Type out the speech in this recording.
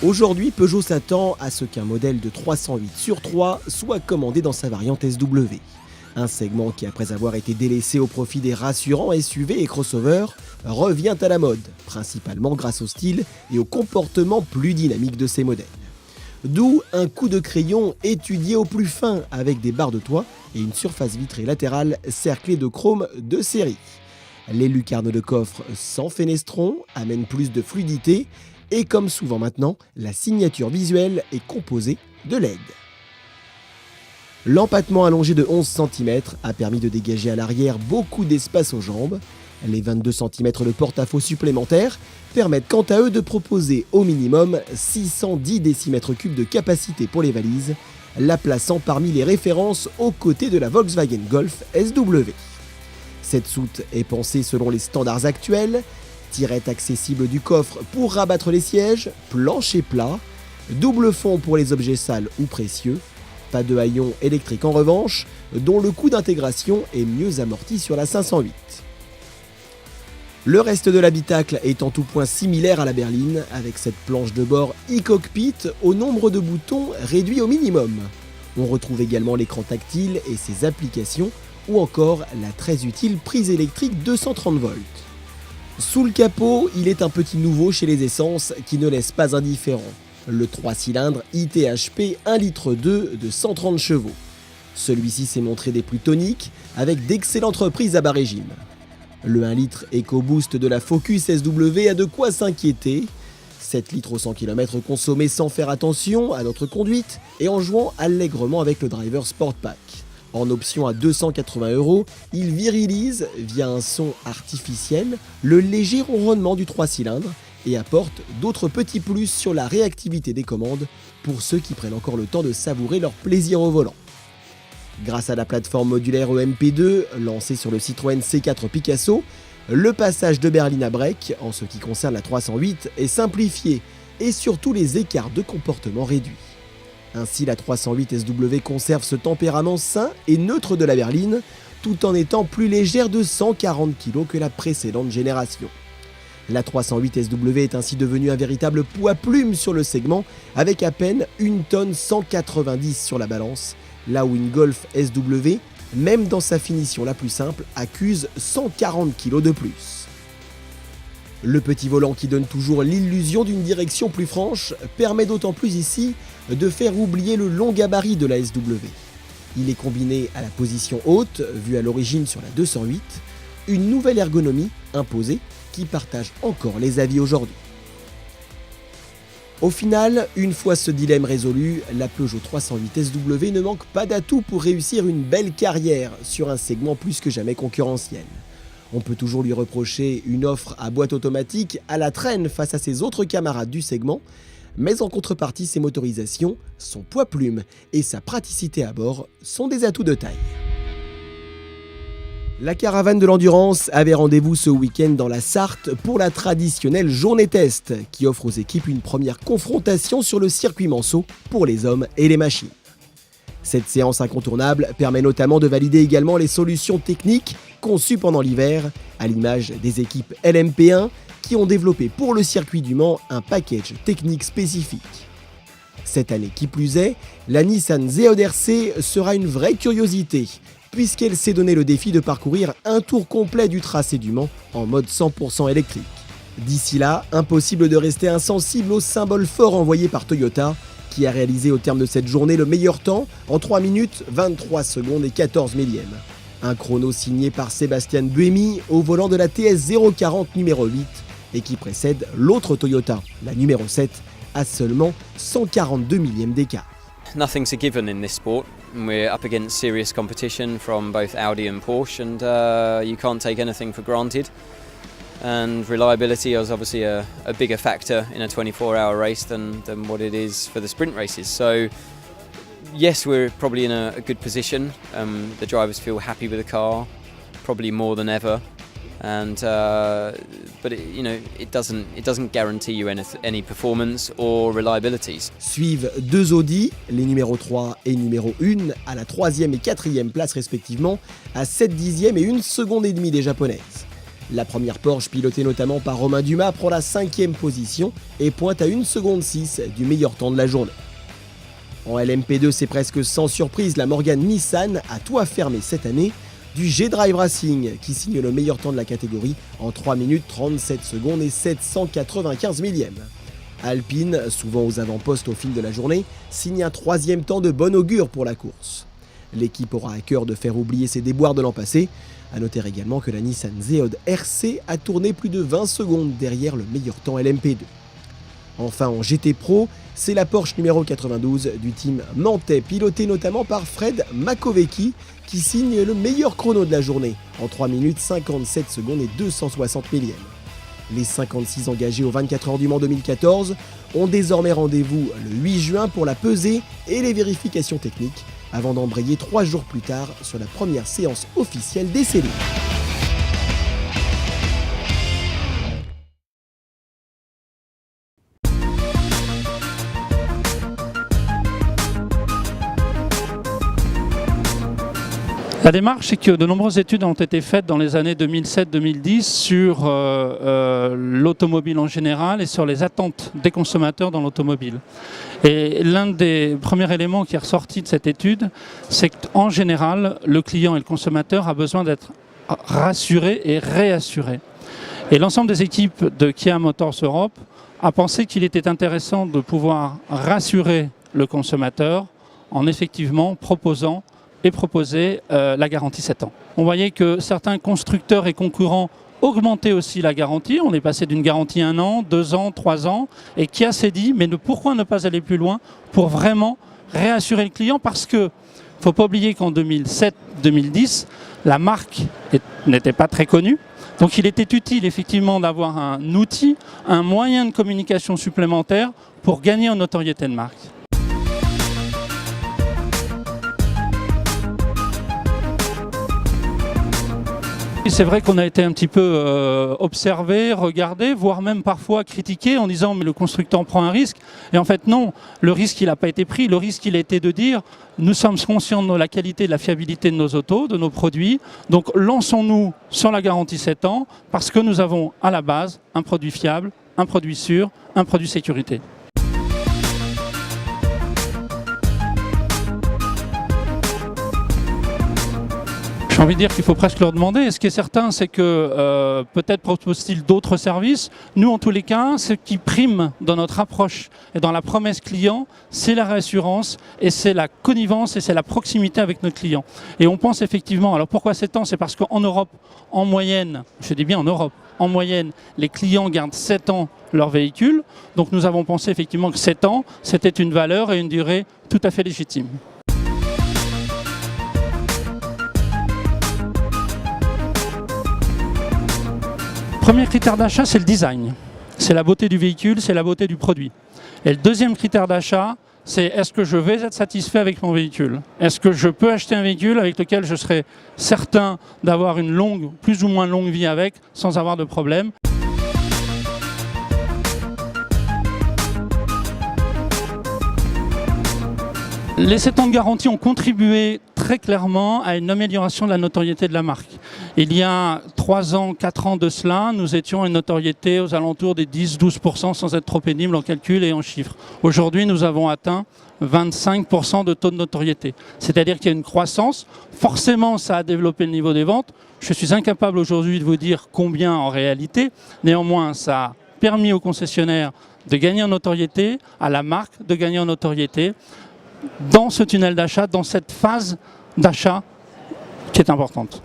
Aujourd'hui, Peugeot s'attend à ce qu'un modèle de 308 sur 3 soit commandé dans sa variante SW. Un segment qui, après avoir été délaissé au profit des rassurants SUV et crossovers, revient à la mode, principalement grâce au style et au comportement plus dynamique de ces modèles. D'où un coup de crayon étudié au plus fin avec des barres de toit et une surface vitrée latérale cerclée de chrome de série. Les lucarnes de coffre sans fenestron amènent plus de fluidité et comme souvent maintenant, la signature visuelle est composée de LED. L'empattement allongé de 11 cm a permis de dégager à l'arrière beaucoup d'espace aux jambes. Les 22 cm de porte-à-faux supplémentaires permettent quant à eux de proposer au minimum 610 décimètres cubes de capacité pour les valises, la plaçant parmi les références aux côtés de la Volkswagen Golf SW. Cette soute est pensée selon les standards actuels: tirette accessible du coffre pour rabattre les sièges, plancher plat, double fond pour les objets sales ou précieux, pas de haillons électriques en revanche, dont le coût d'intégration est mieux amorti sur la 508. Le reste de l'habitacle est en tout point similaire à la berline, avec cette planche de bord e-cockpit au nombre de boutons réduit au minimum. On retrouve également l'écran tactile et ses applications, ou encore la très utile prise électrique 230 volts. Sous le capot, il est un petit nouveau chez les essences qui ne laisse pas indifférent. Le 3 cylindres ITHP 1,2 litre de 130 chevaux. Celui-ci s'est montré des plus toniques avec d'excellentes reprises à bas régime. Le 1 litre EcoBoost de la Focus SW a de quoi s'inquiéter. 7 litres au 100 km consommés sans faire attention à notre conduite et en jouant allègrement avec le Driver Sport Pack. En option à 280 €, il virilise, via un son artificiel, le léger ronronnement du 3 cylindres et apporte d'autres petits plus sur la réactivité des commandes pour ceux qui prennent encore le temps de savourer leur plaisir au volant. Grâce à la plateforme modulaire EMP2 lancée sur le Citroën C4 Picasso, le passage de berline à break, en ce qui concerne la 308, est simplifié et surtout les écarts de comportement réduits. Ainsi, la 308 SW conserve ce tempérament sain et neutre de la berline, tout en étant plus légère de 140 kg que la précédente génération. La 308 SW est ainsi devenue un véritable poids-plume sur le segment, avec à peine 1 tonne 190 sur la balance, là où une Golf SW, même dans sa finition la plus simple, accuse 140 kg de plus. Le petit volant qui donne toujours l'illusion d'une direction plus franche permet d'autant plus ici de faire oublier le long gabarit de la SW. Il est combiné à la position haute, vue à l'origine sur la 208, une nouvelle ergonomie imposée qui partage encore les avis aujourd'hui. Au final, une fois ce dilemme résolu, la Peugeot 308 SW ne manque pas d'atouts pour réussir une belle carrière sur un segment plus que jamais concurrentiel. On peut toujours lui reprocher une offre à boîte automatique à la traîne face à ses autres camarades du segment, mais en contrepartie, ses motorisations, son poids-plume et sa praticité à bord sont des atouts de taille. La caravane de l'endurance avait rendez-vous ce week-end dans la Sarthe pour la traditionnelle journée test, qui offre aux équipes une première confrontation sur le circuit Manceau pour les hommes et les machines. Cette séance incontournable permet notamment de valider également les solutions techniques conçues pendant l'hiver, à l'image des équipes LMP1 qui ont développé pour le circuit du Mans un package technique spécifique. Cette année qui plus est, la Nissan Z RC sera une vraie curiosité, puisqu'elle s'est donné le défi de parcourir un tour complet du tracé du Mans en mode 100% électrique. D'ici là, impossible de rester insensible au symbole fort envoyé par Toyota, qui a réalisé au terme de cette journée le meilleur temps en 3 minutes 23 secondes et 14 millièmes. Un chrono signé par Sébastien Buemi au volant de la TS 040 numéro 8 et qui précède l'autre Toyota, la numéro 7, à seulement 142 millièmes d'écart. Nothing's a given in this sport. We're up against serious competition from both Audi and Porsche, and you can't take anything for granted. And reliability is obviously a bigger factor in a 24-hour race than what it is for the sprint races. So yes, we're probably in a good position. The drivers feel happy with the car, probably more than ever. And but it doesn't guarantee you any performance or reliabilities. Suivent deux Audi, les numéros 3 et numéro 1, à la 3e et 4e place respectivement, à 7 dixièmes et 1 seconde et demie des japonaises. La première Porsche, pilotée notamment par Romain Dumas, prend la 5e position et pointe à 1 seconde 6 du meilleur temps de la journée. En LMP2, c'est presque sans surprise, la Morgan Nissan a toit fermé cette année du G-Drive Racing qui signe le meilleur temps de la catégorie en 3 minutes 37 secondes et 795 millièmes. Alpine, souvent aux avant-postes au fil de la journée, signe un 3e temps de bon augure pour la course. L'équipe aura à cœur de faire oublier ses déboires de l'an passé. A noter également que la Nissan Zeod RC a tourné plus de 20 secondes derrière le meilleur temps LMP2. Enfin en GT Pro, c'est la Porsche numéro 92 du team nantais, pilotée notamment par Fred Makovecki, qui signe le meilleur chrono de la journée, en 3 minutes 57 secondes et 260 millièmes. Les 56 engagés aux 24 heures du Mans 2014 ont désormais rendez-vous le 8 juin pour la pesée et les vérifications techniques, avant d'embrayer 3 jours plus tard sur la première séance officielle d'essai libre. La démarche, c'est que de nombreuses études ont été faites dans les années 2007-2010 sur l'automobile en général et sur les attentes des consommateurs dans l'automobile. Et l'un des premiers éléments qui est ressorti de cette étude, c'est qu'en général, le client et le consommateur a besoin d'être rassuré et réassuré. Et l'ensemble des équipes de Kia Motors Europe a pensé qu'il était intéressant de pouvoir rassurer le consommateur en effectivement proposer la garantie 7 ans. On voyait que certains constructeurs et concurrents augmentaient aussi la garantie. On est passé d'une garantie 1 an, 2 ans, 3 ans. Et Kia s'est dit, mais pourquoi ne pas aller plus loin pour vraiment réassurer le client? Parce que, il ne faut pas oublier qu'en 2007-2010, la marque n'était pas très connue. Donc il était utile effectivement d'avoir un outil, un moyen de communication supplémentaire pour gagner en notoriété de marque. C'est vrai qu'on a été un petit peu observé, regardé, voire même parfois critiqué en disant mais le constructeur prend un risque. Et en fait non, le risque il n'a pas été pris. Le risque il a été de dire nous sommes conscients de la qualité et de la fiabilité de nos autos, de nos produits. Donc lançons-nous sur la garantie 7 ans parce que nous avons à la base un produit fiable, un produit sûr, un produit sécurité. J'ai envie de dire qu'il faut presque leur demander. Et ce qui est certain, c'est que peut-être propose-t-il d'autres services. Nous, en tous les cas, ce qui prime dans notre approche et dans la promesse client, c'est la réassurance et c'est la connivence et c'est la proximité avec notre client. Et on pense effectivement, alors pourquoi 7 ans? C'est parce qu'en Europe, en moyenne, je dis bien en Europe, en moyenne, les clients gardent 7 ans leur véhicule. Donc nous avons pensé effectivement que 7 ans, c'était une valeur et une durée tout à fait légitime. Le premier critère d'achat, c'est le design. C'est la beauté du véhicule, c'est la beauté du produit. Et le deuxième critère d'achat, c'est est-ce que je vais être satisfait avec mon véhicule? Est-ce que je peux acheter un véhicule avec lequel je serai certain d'avoir une longue, plus ou moins longue vie avec, sans avoir de problème? Les 7 ans de garantie ont contribué très clairement à une amélioration de la notoriété de la marque. Il y a 3 ans, 4 ans de cela, nous étions à une notoriété aux alentours des 10-12% sans être trop pénible en calcul et en chiffres. Aujourd'hui, nous avons atteint 25% de taux de notoriété. C'est-à-dire qu'il y a une croissance. Forcément, ça a développé le niveau des ventes. Je suis incapable aujourd'hui de vous dire combien en réalité. Néanmoins, ça a permis aux concessionnaires de gagner en notoriété, à la marque de gagner en notoriété, dans ce tunnel d'achat, dans cette phase d'achat qui est importante.